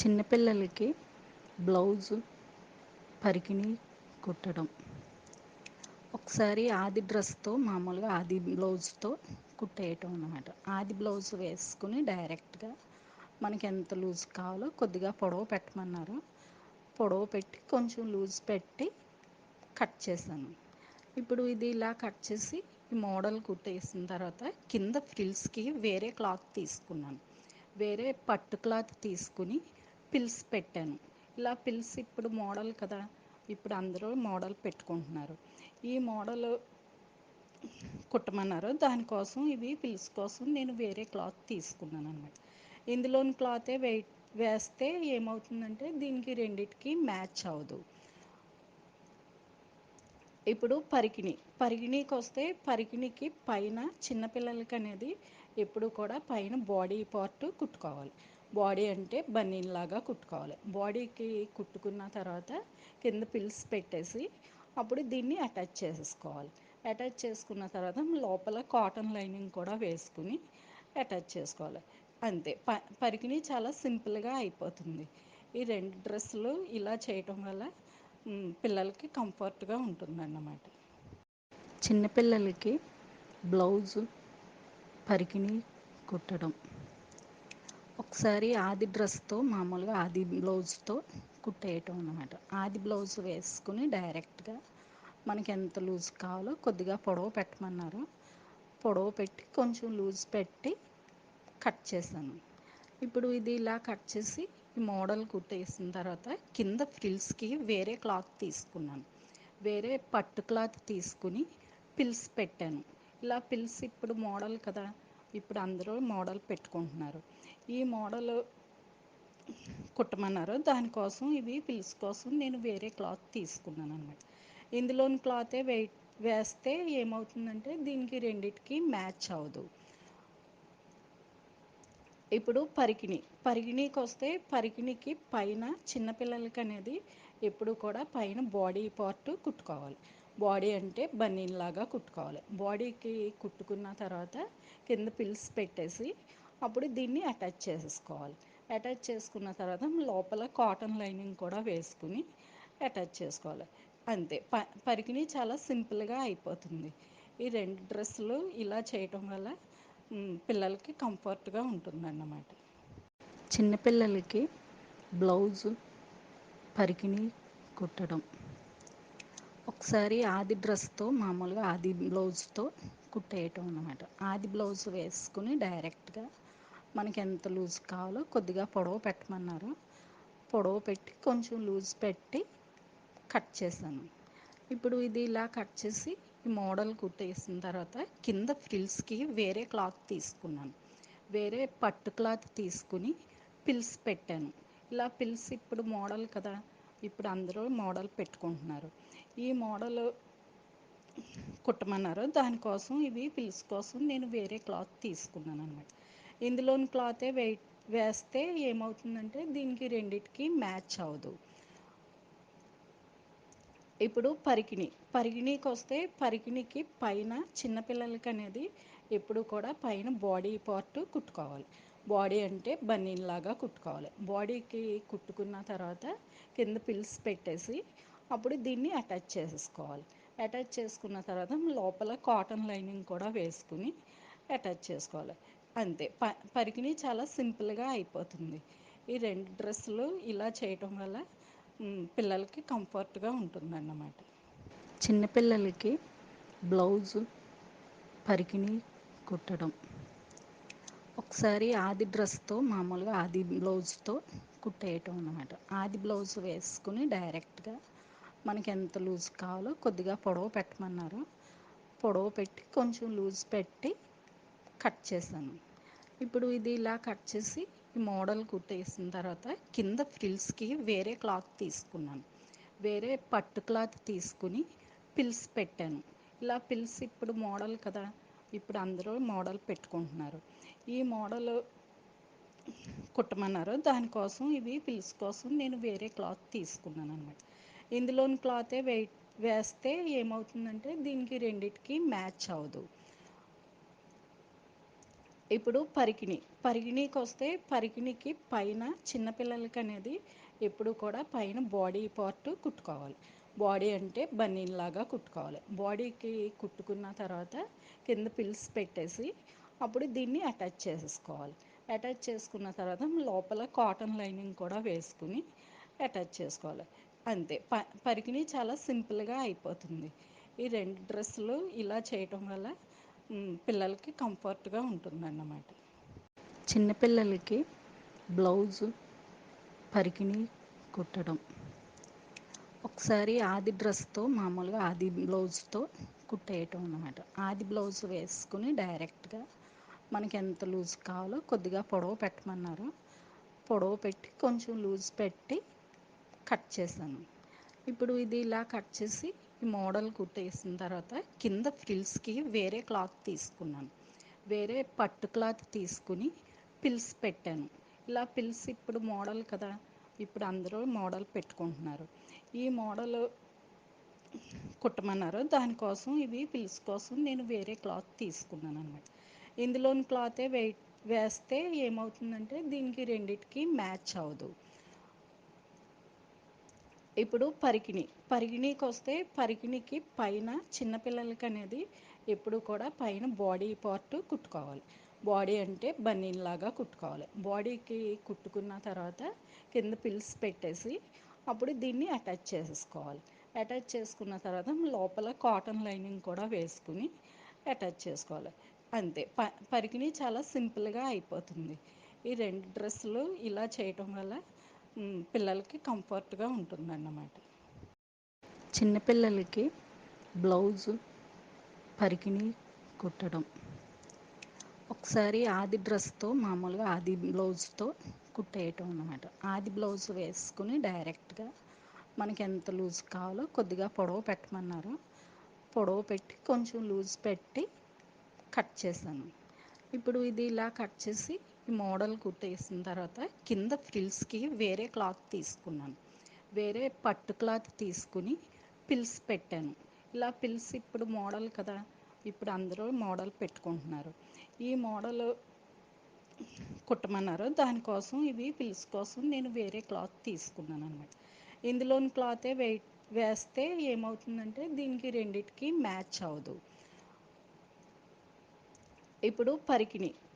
చిన్నపిల్లలకి బ్లౌజు పరికిణి కుట్టడం. ఒకసారి ఆది డ్రెస్‌తో మామూలుగా ఆది బ్లౌజ్‌తో కుట్టేయటం అన్నమాట. ఆది బ్లౌజ్ వేసుకుని డైరెక్ట్‌గా మనకెంత లూజ్ కావాలో కొద్దిగా పొడవు పెట్టమన్నారు. పొడవు పెట్టి కొంచెం లూజ్ పెట్టి కట్ చేశాను. ఇప్పుడు ఇది ఇలా కట్ చేసి ఈ మోడల్ కుట్టేసిన తర్వాత కింద ఫ్రిల్స్‌కి వేరే క్లాత్ తీసుకున్నాను. వేరే పట్టు క్లాత్ తీసుకుని పిల్స్ పెట్టాను. ఇలా పిల్స్ ఇప్పుడు మోడల్ కదా! ఇప్పుడు అందరూ మోడల్ పెట్టుకుంటున్నారు. ఈ మోడల్ కుట్టమన్నారు. దానికోసం ఇవి పిల్స్ కోసం నేను వేరే క్లాత్ తీసుకున్నాననమాట. ఇందులోని క్లాతే వేస్తే ఏమవుతుందంటే దీనికి రెండిటికి మ్యాచ్ అవ్వదు. ఇప్పుడు పరికిణీకొస్తే పరికిణీకి పైన చిన్నపిల్లలకనేది ఎప్పుడు కూడా పైన బాడీ పార్ట్ కుట్టుకోవాలి. బాడీ అంటే బనీన్‌లాగా కుట్టుకోవాలి. బాడీకి కుట్టుకున్న తర్వాత కింద పిల్స్ పెట్టేసి అప్పుడు దీన్ని అటాచ్ చేసేసుకోవాలి. అటాచ్ చేసుకున్న తర్వాత లోపల కాటన్ లైనింగ్ కూడా వేసుకుని అటాచ్ చేసుకోవాలి. అంతే. పరికిణి చాలా సింపుల్‌గా అయిపోతుంది. ఈ 2 డ్రెస్సులు ఇలా చేయటం వల్ల పిల్లలకి కంఫర్ట్‌గా ఉంటుందన్నమాట. చిన్నపిల్లలకి బ్లౌజు పరికిణి కుట్టడం. ఒకసారి ఆది డ్రెస్‌తో మామూలుగా ఆది బ్లౌజ్‌తో కుట్టేయటం అన్నమాట. ఆది బ్లౌజ్ వేసుకుని డైరెక్ట్‌గా మనకెంత లూజ్ కావాలో కొద్దిగా పొడవు పెట్టమన్నారు. పొడవు పెట్టి కొంచెం లూజ్ పెట్టి కట్ చేశాను. ఇప్పుడు ఇది ఇలా కట్ చేసి ఈ మోడల్ కుట్టేసిన తర్వాత కింద ఫ్రిల్స్‌కి వేరే క్లాత్ తీసుకున్నాను. వేరే పట్టు క్లాత్ తీసుకుని పిల్స్ పెట్టాను. ఇలా పిల్స్ ఇప్పుడు మోడల్ కదా! ఇప్పుడు అందరూ మోడల్ పెట్టుకుంటున్నారు. ఈ మోడల్ కుట్టమన్నారు. దానికోసం ఇవి పిల్స్ కోసం నేను వేరే క్లాత్ తీసుకున్నాననమాట. ఇందులోని క్లాతే వేస్తే ఏమవుతుందంటే దీనికి రెండిటికి మ్యాచ్ అవ్వదు. ఇప్పుడు పరికిణీకొస్తే పరికిణీకి పైన చిన్నపిల్లలకనేది ఎప్పుడు కూడా పైన బాడీ పార్ట్ కుట్టుకోవాలి. బాడీ అంటే బనీన్‌లాగా కుట్టుకోవాలి. బాడీకి కుట్టుకున్న తర్వాత కింద పిల్స్ పెట్టేసి అప్పుడు దీన్ని అటాచ్ చేసేసుకోవాలి. అటాచ్ చేసుకున్న తర్వాత లోపల కాటన్ లైనింగ్ కూడా వేసుకుని అటాచ్ చేసుకోవాలి. అంతే. పరికిణి చాలా సింపుల్‌గా అయిపోతుంది. ఈ 2 డ్రెస్సులు ఇలా చేయటం వల్ల పిల్లలకి కంఫర్ట్‌గా ఉంటుందన్నమాట. చిన్నపిల్లలకి బ్లౌజు పరికిణి కుట్టడం. ఒకసారి ఆది డ్రెస్‌తో మామూలుగా ఆది బ్లౌజ్‌తో కుట్టేయటం అన్నమాట. ఆది బ్లౌజ్ వేసుకుని డైరెక్ట్‌గా మనకెంత లూజ్ కావాలో కొద్దిగా పొడవు పెట్టమన్నారు. పొడవు పెట్టి కొంచెం లూజ్ పెట్టి కట్ చేశాను. ఇప్పుడు ఇది ఇలా కట్ చేసి ఈ మోడల్ కుట్టేసిన తర్వాత కింద ఫ్రిల్స్‌కి వేరే క్లాత్ తీసుకున్నాను. వేరే పట్టు క్లాత్ తీసుకుని పిల్స్ పెట్టాను. ఇలా పిల్స్ ఇప్పుడు మోడల్ కదా! ఇప్పుడు అందరూ మోడల్ పెట్టుకుంటున్నారు. ఈ మోడల్ కుట్టమన్నారు. దానికోసం ఇవి పిల్స్ కోసం నేను వేరే క్లాత్ తీసుకున్నాననమాట. ఇందులోని క్లాతే వేస్తే ఏమవుతుందంటే దీనికి రెండిటికి మ్యాచ్ అవ్వదు. ఇప్పుడు పరికిణీకొస్తే పరికిణీకి పైన చిన్నపిల్లలకనేది ఎప్పుడు కూడా పైన బాడీ పార్ట్ కుట్టుకోవాలి. బాడీ అంటే బనీన్‌లాగా కుట్టుకోవాలి. బాడీకి కుట్టుకున్న తర్వాత కింద పిల్స్ పెట్టేసి అప్పుడు దీన్ని అటాచ్ చేసేసుకోవాలి. అటాచ్ చేసుకున్న తర్వాత లోపల కాటన్ లైనింగ్ కూడా వేసుకుని అటాచ్ చేసుకోవాలి. అంతే. పరికిణి చాలా సింపుల్‌గా అయిపోతుంది. ఈ 2 డ్రెస్సులు ఇలా చేయటం వల్ల పిల్లలకి కంఫర్ట్‌గా ఉంటుందన్నమాట. చిన్నపిల్లలకి బ్లౌజు పరికిణి కుట్టడం. ఒకసారి ఆది డ్రెస్‌తో మామూలుగా ఆది బ్లౌజ్‌తో కుట్టేయటం అన్నమాట. ఆది బ్లౌజ్ వేసుకుని డైరెక్ట్‌గా మనకెంత లూజ్ కావాలో కొద్దిగా పొడవు పెట్టమన్నారు. పొడవు పెట్టి కొంచెం లూజ్ పెట్టి కట్ చేశాను. ఇప్పుడు ఇది ఇలా కట్ చేసి ఈ మోడల్ కుట్టేసిన తర్వాత కింద ఫ్రిల్స్‌కి వేరే క్లాత్ తీసుకున్నాను. వేరే పట్టు క్లాత్ తీసుకుని పిల్స్ పెట్టాను. ఇలా పిల్స్ ఇప్పుడు మోడల్ కదా! ఇప్పుడు అందరూ మోడల్ పెట్టుకుంటున్నారు. ఈ మోడల్ కుట్టమన్నారు. దానికోసం ఇవి పిల్స్ కోసం నేను వేరే క్లాత్ తీసుకున్నాననమాట. ఇందులోని క్లాతే వేస్తే ఏమవుతుందంటే దీనికి రెండిటికి మ్యాచ్ అవ్వదు. ఇప్పుడు పరికిణీకొస్తే పరికిణీకి పైన చిన్నపిల్లలకి అనేది ఎప్పుడు కూడా పైన బాడీ పార్ట్ కుట్టుకోవాలి. బాడీ అంటే బనీన్‌లాగా కుట్టుకోవాలి. బాడీకి కుట్టుకున్న తర్వాత కింద పిల్స్ పెట్టేసి అప్పుడు దీన్ని అటాచ్ చేసేసుకోవాలి. అటాచ్ చేసుకున్న తర్వాత లోపల కాటన్ లైనింగ్ కూడా వేసుకుని అటాచ్ చేసుకోవాలి. అంతే పరికిణీ చాలా సింపుల్‌గా అయిపోతుంది. ఈ 2 డ్రెస్సులు ఇలా చేయటం వల్ల పిల్లలకి కంఫర్ట్‌గా ఉంటుందన్నమాట. చిన్నపిల్లలకి బ్లౌజు, పరికిణీ కుట్టడం. ఒకసారి ఆది డ్రెస్‌తో మామూలుగా ఆది బ్లౌజ్‌తో కుట్టేయటం అన్నమాట. ఆది బ్లౌజ్ వేసుకుని డైరెక్ట్‌గా మనకెంత లూజ్ కావాలో కొద్దిగా పొడవు పెట్టమన్నారు. పొడవు పెట్టి కొంచెం లూజ్ పెట్టి కట్ చేశాను. ఇప్పుడు ఇది ఇలా కట్ చేసి ఈ మోడల్ కుట్టేసిన తర్వాత కింద ఫ్రిల్స్‌కి వేరే క్లాత్ తీసుకున్నాను. వేరే పట్టు క్లాత్ తీసుకుని పిల్స్ పెట్టాను. ఇలా పిల్స్ ఇప్పుడు మోడల్ కదా! ఇప్పుడు అందరూ మోడల్ పెట్టుకుంటున్నారు. ఈ మోడల్ కుట్టమన్నారు. దానికోసం ఇవి పిల్స్ కోసం నేను వేరే క్లాత్ తీసుకున్నాననమాట. ఇందులోని క్లాతే వేస్తే ఏమవుతుందంటే దీనికి రెండిటికి మ్యాచ్ అవ్వదు. ఇప్పుడు పరికిణీకొస్తే పరికిణీకి పైన చిన్నపిల్లలకి అనేది ఎప్పుడు కూడా పైన బాడీ పార్ట్ కుట్టుకోవాలి. బాడీ అంటే బనీన్‌లాగా కుట్టుకోవాలి. బాడీకి కుట్టుకున్న తర్వాత కింద పిల్స్ పెట్టేసి అప్పుడు దీన్ని అటాచ్ చేసేసుకోవాలి. అటాచ్ చేసుకున్న తర్వాత లోపల కాటన్ లైనింగ్ కూడా వేసుకుని అటాచ్ చేసుకోవాలి. అంతే పరికిణీ చాలా సింపుల్‌గా అయిపోతుంది. ఈ 2 డ్రెస్సులు ఇలా చేయటం వల్ల పిల్లలకి కంఫర్ట్‌గా ఉంటుందన్నమాట. చిన్నపిల్లలకి బ్లౌజు, పరికిణీ కుట్టడం. ఒకసారి ఆది డ్రెస్‌తో మామూలుగా ఆది బ్లౌజ్‌తో కుట్టేయటం అన్నమాట. ఆది బ్లౌజ్ వేసుకుని డైరెక్ట్‌గా మనకెంత లూజ్ కావాలో కొద్దిగా పొడవు పెట్టమన్నారు. పొడవు పెట్టి కొంచెం లూజ్ పెట్టి కట్ చేశాను. ఇప్పుడు ఇది ఇలా కట్ చేసి ఈ మోడల్ కుట్టేసిన తర్వాత కింద ఫ్రిల్స్‌కి వేరే క్లాత్ తీసుకున్నాను. వేరే పట్టు క్లాత్ తీసుకుని పిల్స్ పెట్టాను. ఇలా పిల్స్ ఇప్పుడు మోడల్ కదా! ఇప్పుడు అందరూ మోడల్ పెట్టుకుంటున్నారు. ఈ మోడల్ కుట్టమన్నారు. దానికోసం ఇవి పిల్స్ కోసం నేను వేరే క్లాత్ తీసుకున్నాననమాట. ఇందులోని క్లాతే వేస్తే ఏమవుతుందంటే దీనికి రెండిటికి మ్యాచ్ అవ్వదు. ఇప్పుడు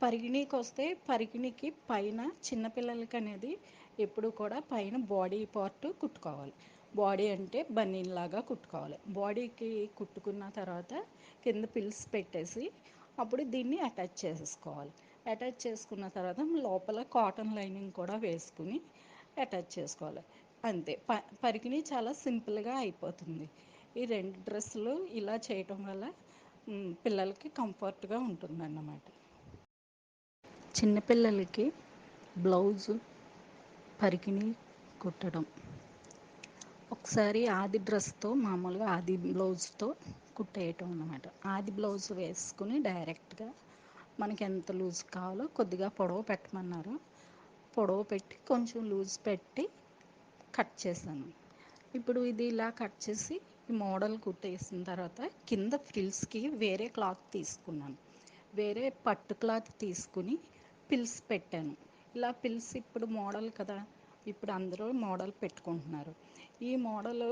పరికిణీకొస్తే పరికిణీకి పైన చిన్నపిల్లలకి అనేది ఎప్పుడు కూడా పైన బాడీ పార్ట్ కుట్టుకోవాలి. బాడీ అంటే బనీన్‌లాగా కుట్టుకోవాలి. బాడీకి కుట్టుకున్న తర్వాత కింద పిల్స్ పెట్టేసి అప్పుడు దీన్ని అటాచ్ చేసేసుకోవాలి. అటాచ్ చేసుకున్న తర్వాత లోపల కాటన్ లైనింగ్ కూడా వేసుకుని అటాచ్ చేసుకోవాలి. అంతే పరికిణీ చాలా సింపుల్‌గా అయిపోతుంది. ఈ 2 డ్రెస్సులు ఇలా చేయటం వల్ల పిల్లలకి కంఫర్ట్‌గా ఉంటుందన్నమాట. చిన్నపిల్లలకి బ్లౌజు, పరికిణీ కుట్టడం. ఒకసారి ఆది డ్రెస్‌తో మామూలుగా ఆది బ్లౌజ్‌తో కుట్టేయటం అన్నమాట. ఆది బ్లౌజ్ వేసుకుని డైరెక్ట్‌గా మనకెంత లూజ్ కావాలో కొద్దిగా పొడవు పెట్టమన్నారు. పొడవు పెట్టి కొంచెం లూజ్ పెట్టి కట్ చేశాను. ఇప్పుడు ఇది ఇలా కట్ చేసి ఈ మోడల్ కుట్టేసిన తర్వాత కింద ఫ్రిల్స్‌కి వేరే క్లాత్ తీసుకున్నాను. వేరే పట్టు క్లాత్ తీసుకుని పిల్స్ పెట్టాను. ఇలా పిల్స్ ఇప్పుడు మోడల్ కదా! ఇప్పుడు అందరూ మోడల్ పెట్టుకుంటున్నారు. ఈ మోడల్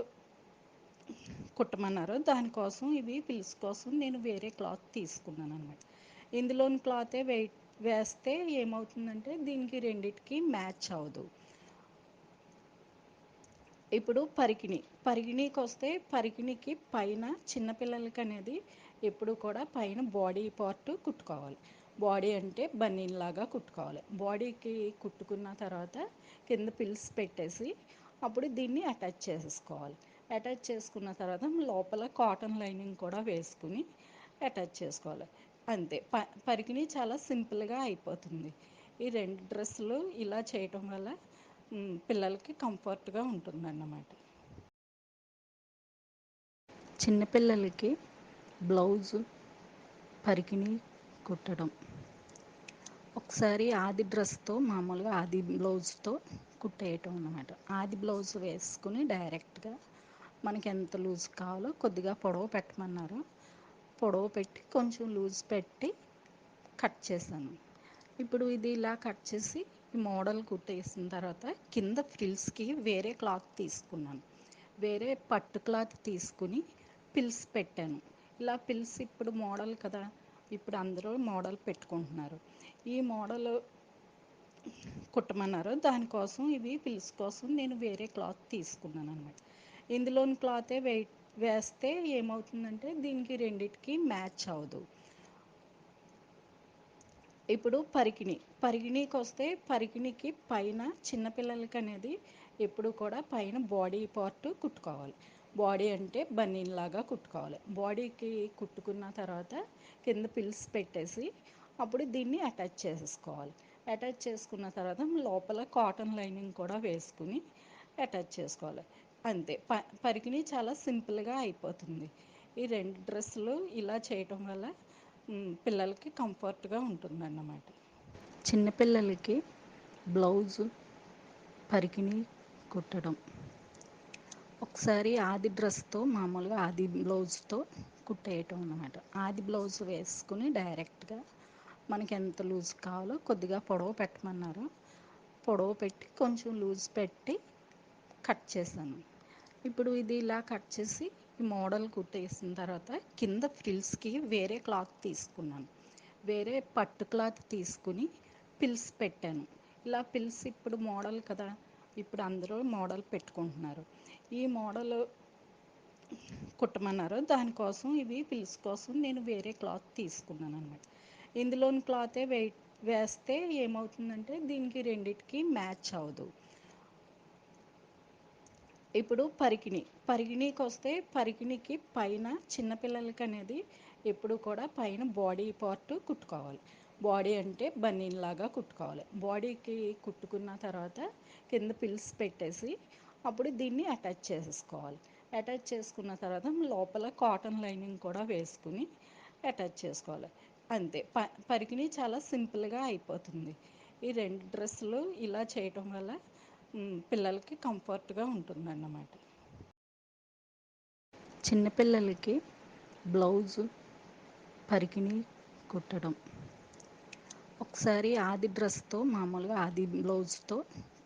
కుట్టమన్నారు. దానికోసం ఇవి పిల్స్ కోసం నేను వేరే క్లాత్ తీసుకున్నాననమాట. ఇందులోని క్లాతే వేస్తే ఏమవుతుందంటే దీనికి రెండిటికి మ్యాచ్ అవ్వదు. ఇప్పుడు పరికిణీకొస్తే పరికిణీకి పైన చిన్నపిల్లలకి అనేది ఎప్పుడు కూడా పైన బాడీ పార్ట్ కుట్టుకోవాలి. బాడీ అంటే బనీన్‌లాగా కుట్టుకోవాలి. బాడీకి కుట్టుకున్న తర్వాత కింద పిల్స్ పెట్టేసి అప్పుడు దీన్ని అటాచ్ చేసేసుకోవాలి. అటాచ్ చేసుకున్న తర్వాత లోపల కాటన్ లైనింగ్ కూడా వేసుకుని అటాచ్ చేసుకోవాలి. అంతే పరికిణీ చాలా సింపుల్‌గా అయిపోతుంది. ఈ 2 డ్రెస్సులు ఇలా చేయటం వల్ల పిల్లలకి కంఫర్ట్‌గా ఉంటుందన్నమాట. చిన్నపిల్లలకి బ్లౌజు, పరికిణీ కుట్టడం. ఒకసారి ఆది డ్రెస్‌తో మామూలుగా ఆది బ్లౌజ్‌తో కుట్టేయటం అన్నమాట. ఆది బ్లౌజ్ వేసుకుని డైరెక్ట్‌గా మనకెంత లూజ్ కావాలో కొద్దిగా పొడవు పెట్టమన్నారు. పొడవు పెట్టి కొంచెం లూజ్ పెట్టి కట్ చేశాను. ఇప్పుడు ఇది ఇలా కట్ చేసి ఈ మోడల్ కుట్టేసిన తర్వాత కింద ఫ్రిల్స్కి వేరే క్లాత్ తీసుకున్నాను. వేరే పట్టు క్లాత్ తీసుకుని పిల్స్ పెట్టాను. ఇలా పిల్స్ ఇప్పుడు మోడల్ కదా, ఇప్పుడు అందరూ మోడల్ పెట్టుకుంటున్నారు. ఈ మోడల్ కుట్టమన్నారు, దానికోసం ఇవి పిల్స్ కోసం నేను వేరే క్లాత్ తీసుకున్నాను అనమాట. ఇందులోని క్లాతే వేస్తే ఏమవుతుందంటే దీనికి రెండిటికి మ్యాచ్ అవ్వదు. ఇప్పుడు పరికిణీకి వస్తే పరికిణీకి పైన చిన్నపిల్లలకి అనేది ఎప్పుడు కూడా పైన బాడీ పార్ట్ కుట్టుకోవాలి. బాడీ అంటే బనీన్ లాగా కుట్టుకోవాలి. బాడీకి కుట్టుకున్న తర్వాత కింద పిల్స్ పెట్టేసి అప్పుడు దీన్ని అటాచ్ చేసేసుకోవాలి. అటాచ్ చేసుకున్న తర్వాత లోపల కాటన్ లైనింగ్ కూడా వేసుకుని అటాచ్ చేసుకోవాలి. అంతే, పరికిణి చాలా సింపుల్గా అయిపోతుంది. ఈ రెండు డ్రెస్సులు ఇలా చేయటం వల్ల పిల్లలకి కంఫర్ట్గా ఉంటుందన్నమాట. చిన్నపిల్లలకి బ్లౌజు పరికిణి కుట్టడం ఒకసారి ఆది డ్రెస్తో మామూలుగా ఆది బ్లౌజ్తో కుట్టేయటం అన్నమాట. ఆది బ్లౌజ్ వేసుకుని డైరెక్ట్గా మనకి ఎంత లూజ్ కావాలో కొద్దిగా పొడవు పెట్టమన్నారు. పొడవు పెట్టి కొంచెం లూజ్ పెట్టి కట్ చేశాను. ఇప్పుడు ఇది ఇలా కట్ చేసి ఈ మోడల్ కుట్టేసిన తర్వాత కింద ఫ్రిల్స్కి వేరే క్లాత్ తీసుకున్నాను. వేరే పట్టు క్లాత్ తీసుకుని పిల్స్ పెట్టాను. ఇలా పిల్స్ ఇప్పుడు మోడల్ కదా, ఇప్పుడు అందరూ మోడల్ పెట్టుకుంటున్నారు. ఈ మోడల్ కుట్టమన్నారు, దానికోసం ఇవి పిల్స్ కోసం నేను వేరే క్లాత్ తీసుకున్నాను అనమాట. ఇందులోని క్లాతే వేస్తే ఏమవుతుందంటే దీనికి రెండిటికి మ్యాచ్ అవ్వదు. ఇప్పుడు పరికిణీకి వస్తే పరికిణీకి పైన చిన్నపిల్లలకి అనేది ఎప్పుడు కూడా పైన బాడీ పార్ట్ కుట్టుకోవాలి. బాడీ అంటే బనీన్ లాగా కుట్టుకోవాలి. బాడీకి కుట్టుకున్న తర్వాత కింద పిల్స్ పెట్టేసి అప్పుడు దీన్ని అటాచ్ చేసేసుకోవాలి. అటాచ్ చేసుకున్న తర్వాత లోపల కాటన్ లైనింగ్ కూడా వేసుకుని అటాచ్ చేసుకోవాలి. అంతే, పరికిణి చాలా సింపుల్గా అయిపోతుంది. ఈ రెండు డ్రెస్సులు ఇలా చేయటం వల్ల పిల్లలకి కంఫర్ట్గా ఉంటుందన్నమాట. చిన్నపిల్లలకి బ్లౌజు పరికిణి కుట్టడం ఒకసారి ఆది డ్రెస్తో మామూలుగా ఆది బ్లౌజ్తో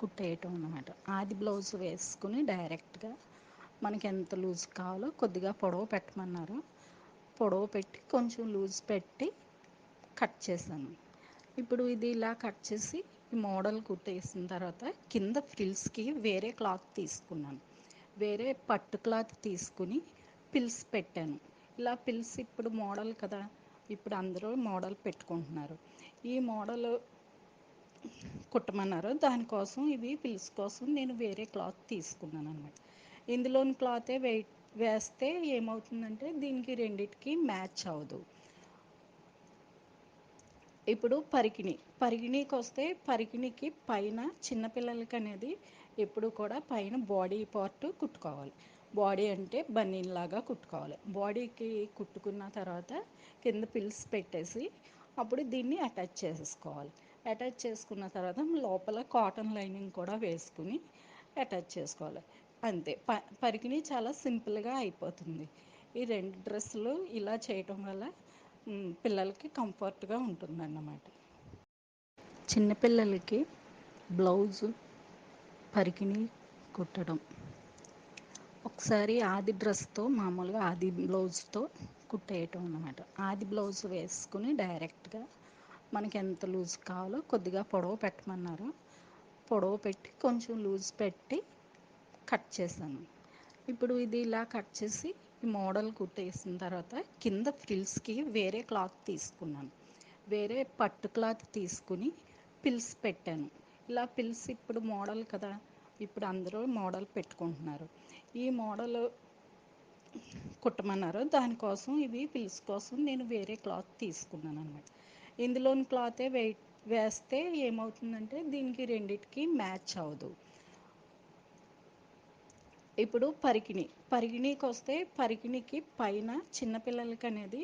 కుట్టేయటం అన్నమాట. ఆది బ్లౌజ్ వేసుకుని డైరెక్ట్గా మనకి ఎంత లూజ్ కావాలో కొద్దిగా పొడవు పెట్టమన్నారు. పొడవు పెట్టి కొంచెం లూజ్ పెట్టి కట్ చేశాను. ఇప్పుడు ఇది ఇలా కట్ చేసి ఈ మోడల్ కుట్టేసిన తర్వాత కింద ఫ్రిల్స్కి వేరే క్లాత్ తీసుకున్నాను. వేరే పట్టు క్లాత్ తీసుకుని పిల్స్ పెట్టాను. ఇలా పిల్స్ ఇప్పుడు మోడల్ కదా, ఇప్పుడు అందరూ మోడల్ పెట్టుకుంటున్నారు. ఈ మోడల్ కుట్టమన్నారు, దానికోసం ఇవి పిల్స్ కోసం నేను వేరే క్లాత్ తీసుకున్నాను అనమాట. ఇందులోని క్లాతే వేస్తే ఏమవుతుందంటే దీనికి రెండిటికి మ్యాచ్ అవ్వదు. ఇప్పుడు పరికిణీకి వస్తే పరికిణీకి పైన చిన్నపిల్లలకి అనేది ఎప్పుడు కూడా పైన బాడీ పార్ట్ కుట్టుకోవాలి. బాడీ అంటే బనీన్ లాగా కుట్టుకోవాలి. బాడీకి కుట్టుకున్న తర్వాత కింద పిల్స్ పెట్టేసి అప్పుడు దీన్ని అటాచ్ చేసేసుకోవాలి. అటాచ్ చేసుకున్న తర్వాత లోపల కాటన్ లైనింగ్ కూడా వేసుకుని అటాచ్ చేసుకోవాలి. అంతే, పరికిణి చాలా సింపుల్గా అయిపోతుంది. ఈ రెండు డ్రెస్సులు ఇలా చేయటం వల్ల పిల్లలకి కంఫర్ట్గా ఉంటుందన్నమాట. చిన్నపిల్లలకి బ్లౌజు పరికిణి కుట్టడం ఒకసారి ఆది డ్రెస్తో మామూలుగా ఆది బ్లౌజ్తో కుట్టేయటం అన్నమాట. ఆది బ్లౌజ్ వేసుకుని డైరెక్ట్గా మనకి ఎంత లూజ్ కావాలో కొద్దిగా పొడవు పెట్టమన్నారు. పొడవు పెట్టి కొంచెం లూజ్ పెట్టి కట్ చేశాను. ఇప్పుడు ఇది ఇలా కట్ చేసి ఈ మోడల్ కుట్టేసిన తర్వాత కింద ఫ్రిల్స్కి వేరే క్లాత్ తీసుకున్నాను. వేరే పట్టు క్లాత్ తీసుకుని పిల్స్ పెట్టాను. ఇలా పిల్స్ ఇప్పుడు మోడల్ కదా, ఇప్పుడు అందరూ మోడల్ పెట్టుకుంటున్నారు. ఈ మోడల్ కుట్టమన్నారు, దానికోసం ఇవి పిల్స్ కోసం నేను వేరే క్లాత్ తీసుకున్నాను అనమాట. ఇందులోని క్లాతే వేస్తే ఏమవుతుందంటే దీనికి రెండిటికి మ్యాచ్ అవ్వదు. ఇప్పుడు పరికిణీకి వస్తే పరికిణీకి పైన చిన్నపిల్లలకి అనేది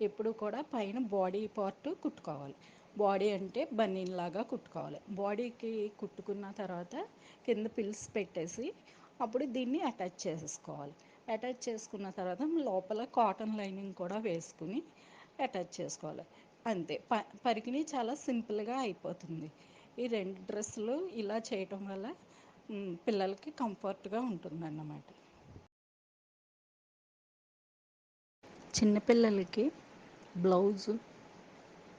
ఎప్పుడు కూడా పైన బాడీ పార్ట్ కుట్టుకోవాలి. బాడీ అంటే బనీన్ లాగా కుట్టుకోవాలి. బాడీకి కుట్టుకున్న తర్వాత కింద పిల్స్ పెట్టేసి అప్పుడు దీన్ని అటాచ్ చేసేసుకోవాలి. అటాచ్ చేసుకున్న తర్వాత లోపల కాటన్ లైనింగ్ కూడా వేసుకుని అటాచ్ చేసుకోవాలి. అంతే పరికిణి చాలా సింపుల్గా అయిపోతుంది. ఈ 2 డ్రెస్సులు ఇలా చేయటం వల్ల పిల్లలకి కంఫర్ట్గా ఉంటుందన్నమాట. చిన్నపిల్లలకి బ్లౌజు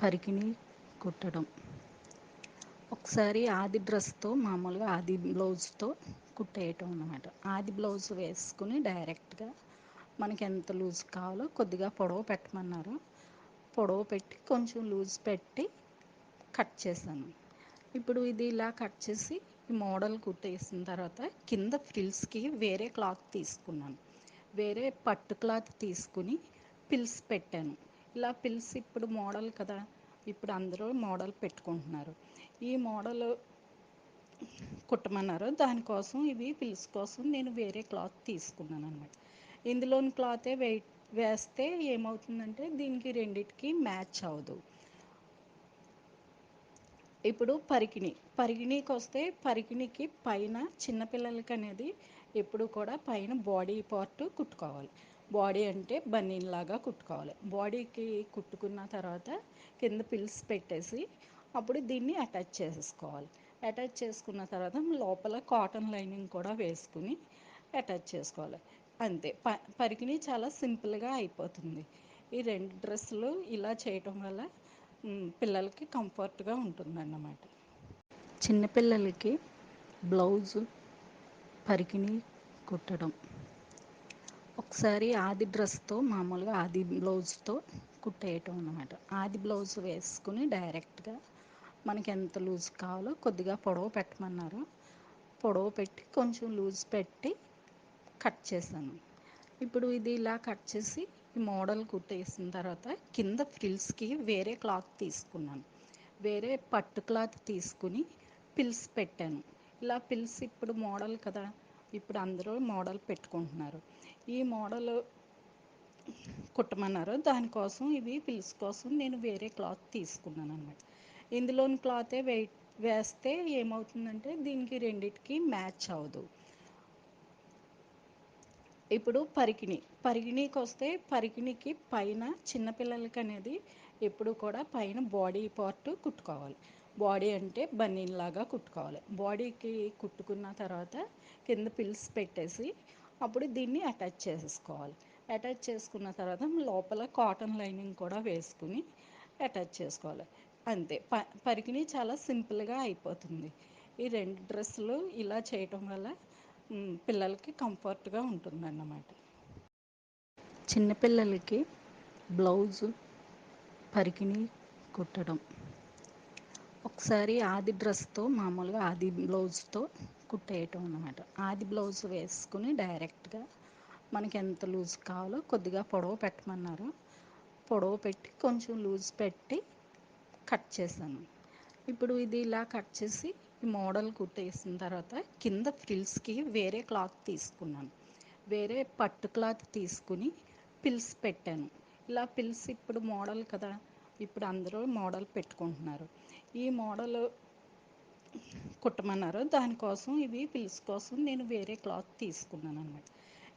పరికిణి కుట్టడం. ఒకసారి ఆది డ్రెస్‌తో మామూలుగా ఆది బ్లౌజ్‌తో కుట్టేయటం అన్నమాట. ఆది బ్లౌజ్ వేసుకుని డైరెక్ట్‌గా మనకెంత లూజ్ కావాలో కొద్దిగా పొడవు పెట్టమన్నారు. పొడవు పెట్టి కొంచెం లూజ్ పెట్టి కట్ చేశాను. ఇప్పుడు ఇది ఇలా కట్ చేసి ఈ మోడల్ కుట్టేసిన తర్వాత కింద ఫ్రిల్స్‌కి వేరే క్లాత్ తీసుకున్నాను. వేరే పట్టు క్లాత్ తీసుకుని పిల్స్ పెట్టాను. ఇలా పిల్స్ ఇప్పుడు మోడల్ కదా! ఇప్పుడు అందరూ మోడల్ పెట్టుకుంటున్నారు. ఈ మోడల్ కుట్టమన్నారు. దానికోసం ఇవి పిల్స్ కోసం నేను వేరే క్లాత్ తీసుకున్నాననమాట. ఇందులోని క్లాతే వేస్తే ఏమవుతుందంటే దీనికి రెండిటికి మ్యాచ్ అవ్వదు. ఇప్పుడు పరికిణీకొస్తే పరికిణీకి పైన చిన్నపిల్లలకి అనేది ఎప్పుడు కూడా పైన బాడీ పార్ట్ కుట్టుకోవాలి. బాడీ అంటే బనీన్ లాగా కుట్టుకోవాలి. బాడీకి కుట్టుకున్న తర్వాత కింద పిల్స్ పెట్టేసి అప్పుడు దీన్ని అటాచ్ చేసేసుకోవాలి. అటాచ్ చేసుకున్న తర్వాత లోపల కాటన్ లైనింగ్ కూడా వేసుకుని అటాచ్ చేసుకోవాలి. అంతే పరికిణి చాలా సింపుల్గా అయిపోతుంది. ఈ 2 డ్రెస్సులు ఇలా చేయటం వల్ల పిల్లలకి కంఫర్ట్గా ఉంటుందన్నమాట. చిన్నపిల్లలకి బ్లౌజు పరికిణి కుట్టడం. ఒకసారి ఆది డ్రెస్‌తో మామూలుగా ఆది బ్లౌజ్‌తో కుట్టేయటం అన్నమాట. ఆది బ్లౌజ్ వేసుకుని డైరెక్ట్‌గా మనకెంత లూజ్ కావాలో కొద్దిగా పొడవు పెట్టమన్నారు. పొడవు పెట్టి కొంచెం లూజ్ పెట్టి కట్ చేశాను. ఇప్పుడు ఇది ఇలా కట్ చేసి ఈ మోడల్ కుట్టేసిన తర్వాత కింద ఫ్రిల్స్‌కి వేరే క్లాత్ తీసుకున్నాను. వేరే పట్టు క్లాత్ తీసుకుని పిల్స్ పెట్టాను. ఇలా పిల్స్ ఇప్పుడు మోడల్ కదా! ఇప్పుడు అందరూ మోడల్ పెట్టుకుంటున్నారు. ఈ మోడల్ కుట్టమన్నారు. దానికోసం ఇవి పిల్స్ కోసం నేను వేరే క్లాత్ తీసుకున్నాననమాట. ఇందులోని క్లాతే వేస్తే ఏమవుతుందంటే దీనికి రెండిటికి మ్యాచ్ అవ్వదు. ఇప్పుడు పరికిణీకొస్తే పరికిణీకి పైన చిన్నపిల్లలకి అనేది ఎప్పుడు కూడా పైన బాడీ పార్ట్ కుట్టుకోవాలి. బాడీ అంటే బనీన్ లాగా కుట్టుకోవాలి. బాడీకి కుట్టుకున్న తర్వాత కింద పిల్స్ పెట్టేసి అప్పుడు దీన్ని అటాచ్ చేసేసుకోవాలి. అటాచ్ చేసుకున్న తర్వాత లోపల కాటన్ లైనింగ్ కూడా వేసుకుని అటాచ్ చేసుకోవాలి. అంతే పరికిణి చాలా సింపుల్గా అయిపోతుంది. ఈ 2 డ్రెస్సులు ఇలా చేయటం వల్ల పిల్లలకి కంఫర్ట్గా ఉంటుందన్నమాట. చిన్నపిల్లలకి బ్లౌజు పరికిణి కుట్టడం. ఒకసారి ఆది డ్రెస్‌తో మామూలుగా ఆది బ్లౌజ్‌తో కుట్టేయటం అన్నమాట. ఆది బ్లౌజ్ వేసుకుని డైరెక్ట్‌గా మనకెంత లూజ్ కావాలో కొద్దిగా పొడవు పెట్టమన్నారు. పొడవు పెట్టి కొంచెం లూజ్ పెట్టి కట్ చేశాను. ఇప్పుడు ఇది ఇలా కట్ చేసి ఈ మోడల్ కుట్టేసిన తర్వాత కింద ఫ్రిల్స్‌కి వేరే క్లాత్ తీసుకున్నాను. వేరే పట్టు క్లాత్ తీసుకుని పిల్స్ పెట్టాను. ఇలా పిల్స్ ఇప్పుడు మోడల్ కదా! ఇప్పుడు అందరూ మోడల్ పెట్టుకుంటున్నారు. ఈ మోడల్ కుట్టమన్నారు. దానికోసం ఇవి పిల్స్ కోసం నేను వేరే క్లాత్ తీసుకున్నాననమాట.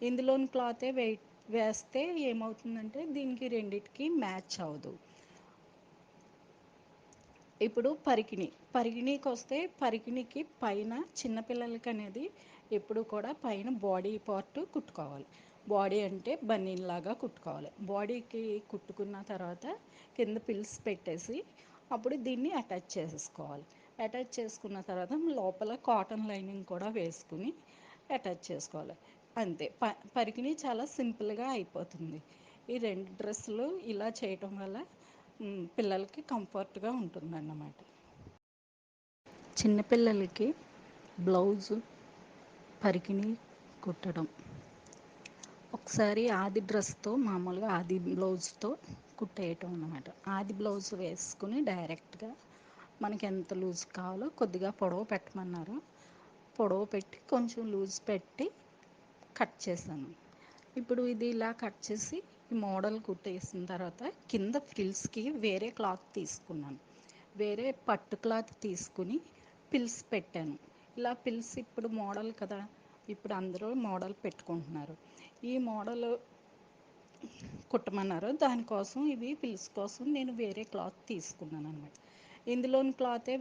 ఇందులోని క్లాతే వేస్తే ఏమవుతుందంటే దీనికి రెండిటికి మ్యాచ్ అవ్వదు. ఇప్పుడు పరికిణీకొస్తే పరికిణీకి పైన చిన్నపిల్లలకి అనేది ఎప్పుడు కూడా పైన బాడీ పార్ట్ కుట్టుకోవాలి. బాడీ అంటే బనీన్ లాగా కుట్టుకోవాలి. బాడీకి కుట్టుకున్న తర్వాత కింద పిల్స్ పెట్టేసి అప్పుడు దీన్ని అటాచ్ చేసేసుకోవాలి. అటాచ్ చేసుకున్న తర్వాత లోపల కాటన్ లైనింగ్ కూడా వేసుకుని అటాచ్ చేసుకోవాలి. అంతే పరికిణి చాలా సింపుల్గా అయిపోతుంది. ఈ 2 డ్రెస్సులు ఇలా చేయటం వల్ల పిల్లలకి కంఫర్ట్గా ఉంటుందన్నమాట. చిన్నపిల్లలకి బ్లౌజు పరికిణి కుట్టడం. ఒకసారి ఆది డ్రెస్‌తో మామూలుగా ఆది బ్లౌజ్‌తో కుట్టేయటం అన్నమాట. ఆది బ్లౌజ్ వేసుకుని డైరెక్ట్‌గా మనకెంత లూజ్ కావాలో కొద్దిగా పొడవు పెట్టమన్నారు. పొడవు పెట్టి కొంచెం లూజ్ పెట్టి కట్ చేశాను. ఇప్పుడు ఇది ఇలా కట్ చేసి ఈ మోడల్ కుట్టేసిన తర్వాత కింద ఫ్రిల్స్‌కి వేరే క్లాత్ తీసుకున్నాను. వేరే పట్టు క్లాత్ తీసుకుని పిల్స్ పెట్టాను. ఇలా పిల్స్ ఇప్పుడు మోడల్ కదా! ఇప్పుడు అందరూ మోడల్ పెట్టుకుంటున్నారు. ఈ మోడల్ కుట్టమన్నారు. దానికోసం ఇవి పిల్స్ కోసం నేను వేరే క్లాత్ తీసుకున్నాను అనమాట. ఇందులోని క్లాతే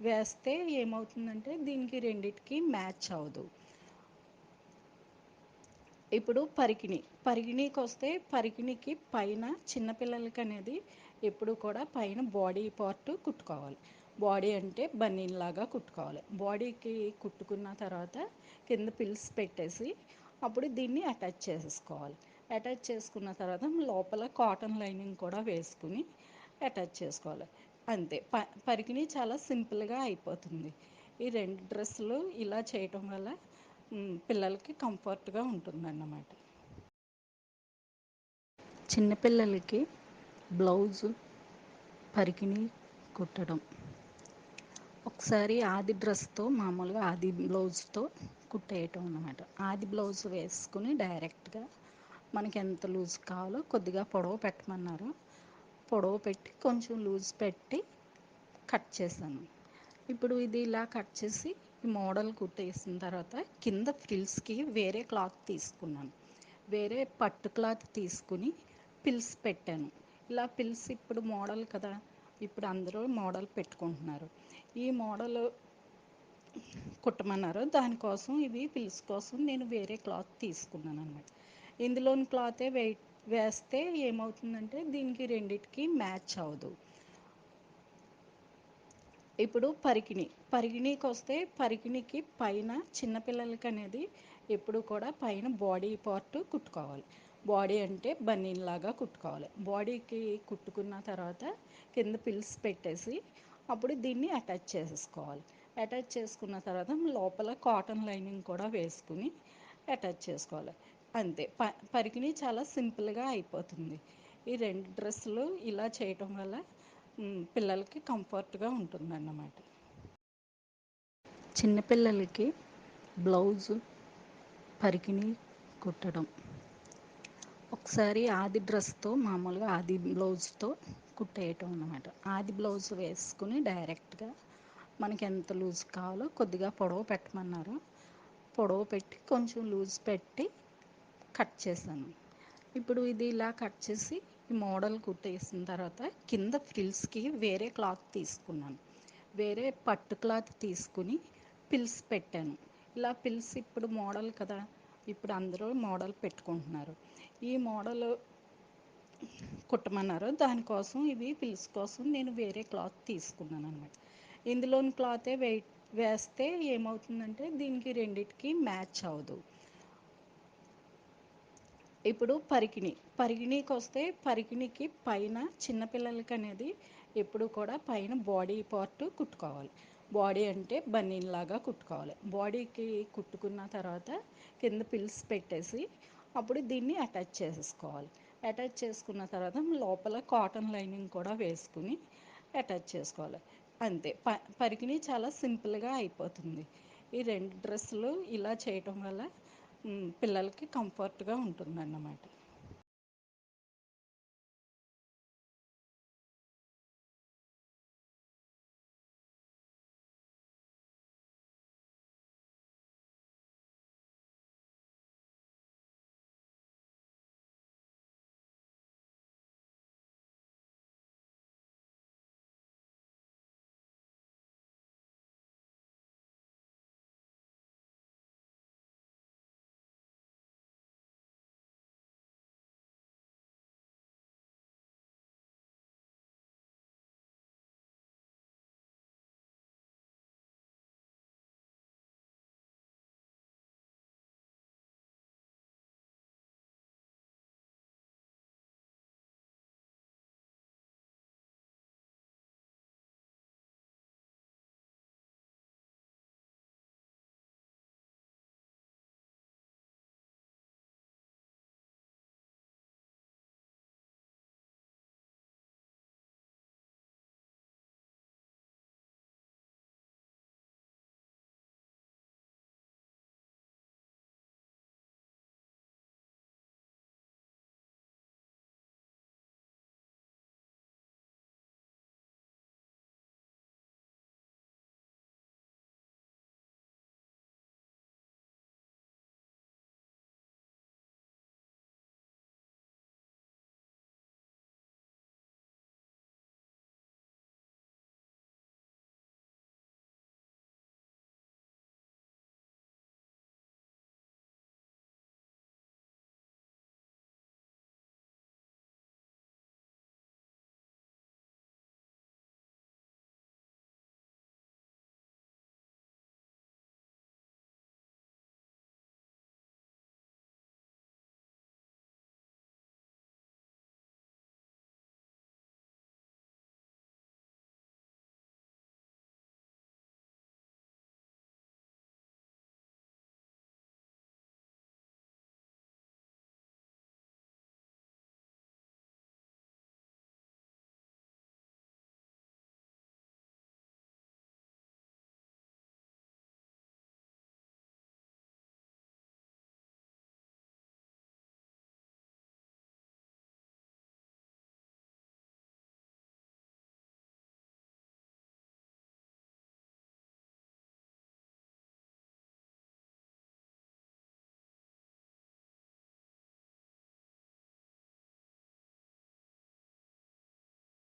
వేస్తే ఏమవుతుందంటే దీనికి రెండిటికి మ్యాచ్ అవ్వదు. ఇప్పుడు పరికిణీకి వస్తే పరికిణీకి పైన చిన్నపిల్లలకి అనేది ఎప్పుడు కూడా పైన బాడీ పార్ట్ కుట్టుకోవాలి. బాడీ అంటే బనీన్ లాగా కుట్టుకోవాలి. బాడీకి కుట్టుకున్న తర్వాత కింద పిల్స్ పెట్టేసి అప్పుడు దీన్ని అటాచ్ చేసేసుకోవాలి. అటాచ్ చేసుకున్న తర్వాత లోపల కాటన్ లైనింగ్ కూడా వేసుకుని అటాచ్ చేసుకోవాలి. అంతే పరికిణీ చాలా సింపుల్గా అయిపోతుంది. ఈ రెండు డ్రెస్సులు ఇలా చేయటం వల్ల పిల్లలకి కంఫర్ట్గా ఉంటుందన్నమాట. చిన్నపిల్లలకి బ్లౌజు పరికిణీ కుట్టడం ఒకసారి ఆది డ్రెస్తో మామూలుగా ఆది బ్లౌజ్తో కుట్టేయటం అన్నమాట. ఆది బ్లౌజ్ వేసుకుని డైరెక్ట్గా మనకి ఎంత లూజ్ కావాలో కొద్దిగా పొడవు పెట్టమన్నారు. పొడవు పెట్టి కొంచెం లూజ్ పెట్టి కట్ చేశాను. ఇప్పుడు ఇది ఇలా కట్ చేసి ఈ మోడల్ కుట్టేసిన తర్వాత కింద ఫ్రిల్స్కి వేరే క్లాత్ తీసుకున్నాను. వేరే పట్టు క్లాత్ తీసుకుని పిల్స్ పెట్టాను. ఇలా పిల్స్ ఇప్పుడు మోడల్ కదా, ఇప్పుడు అందరూ మోడల్ పెట్టుకుంటున్నారు. ఈ మోడల్ కుట్టమన్నారు. దానికోసం ఇవి పిల్స్ కోసం నేను వేరే క్లాత్ తీసుకున్నాను అనమాట. ఇందులోని క్లాతే వేస్తే ఏమవుతుందంటే దీనికి రెండిటికి మ్యాచ్ అవ్వదు. ఇప్పుడు పరికిణీకి వస్తే పరికిణీకి పైన చిన్నపిల్లలకి అనేది ఎప్పుడు కూడా పైన బాడీ పార్ట్ కుట్టుకోవాలి. బాడీ అంటే బనీన్ లాగా కుట్టుకోవాలి. బాడీకి కుట్టుకున్న తర్వాత కింద పిల్స్ పెట్టేసి అప్పుడు దీన్ని అటాచ్ చేసేసుకోవాలి. అటాచ్ చేసుకున్న తర్వాత లోపల కాటన్ లైనింగ్ కూడా వేసుకుని అటాచ్ చేసుకోవాలి. అంతే పరికిణీ చాలా సింపుల్గా అయిపోతుంది. ఈ రెండు డ్రెస్సులు ఇలా చేయటం వల్ల పిల్లలకి కంఫర్ట్గా ఉంటుందన్నమాట. చిన్నపిల్లలకి బ్లౌజు పరికిణీ కుట్టడం ఒకసారి ఆది డ్రెస్తో మామూలుగా ఆది బ్లౌజ్తో కుట్టేయటం అన్నమాట. ఆది బ్లౌజ్ వేసుకుని డైరెక్ట్గా మనకి ఎంత లూజ్ కావాలో కొద్దిగా పొడవు పెట్టమన్నారు. పొడవు పెట్టి కొంచెం లూజ్ పెట్టి కట్ చేశాను. ఇప్పుడు ఇది ఇలా కట్ చేసి ఈ మోడల్ కుట్టేసిన తర్వాత కింద ఫ్రిల్స్కి వేరే క్లాత్ తీసుకున్నాను. వేరే పట్టు క్లాత్ తీసుకుని పిల్స్ పెట్టాను. ఇలా పిల్స్ ఇప్పుడు మోడల్ కదా, ఇప్పుడు అందరూ మోడల్ పెట్టుకుంటున్నారు. ఈ మోడల్ కుట్టమన్నారు. దానికోసం ఇవి పిల్స్ కోసం నేను వేరే క్లాత్ తీసుకున్నాను అనమాట. ఇందులోని క్లాతే వేస్తే ఏమవుతుందంటే దీనికి రెండిటికి మ్యాచ్ అవ్వదు. ఇప్పుడు పరికిణీకి వస్తే పరికిణీకి పైన చిన్నపిల్లలకి అనేది ఎప్పుడు కూడా పైన బాడీ పార్ట్ కుట్టుకోవాలి. బాడీ అంటే బనీన్ లాగా కుట్టుకోవాలి. బాడీకి కుట్టుకున్న తర్వాత కింద పిల్స్ పెట్టేసి అప్పుడు దీన్ని అటాచ్ చేసేసుకోవాలి. అటాచ్ చేసుకున్న తర్వాత లోపల కాటన్ లైనింగ్ కూడా వేసుకుని అటాచ్ చేసుకోవాలి. అంతే పరికిణీ చాలా సింపుల్గా అయిపోతుంది. ఈ రెండు డ్రెస్సులు ఇలా చేయటం వల్ల పిల్లలకి కంఫర్ట్గా ఉంటుందన్నమాట.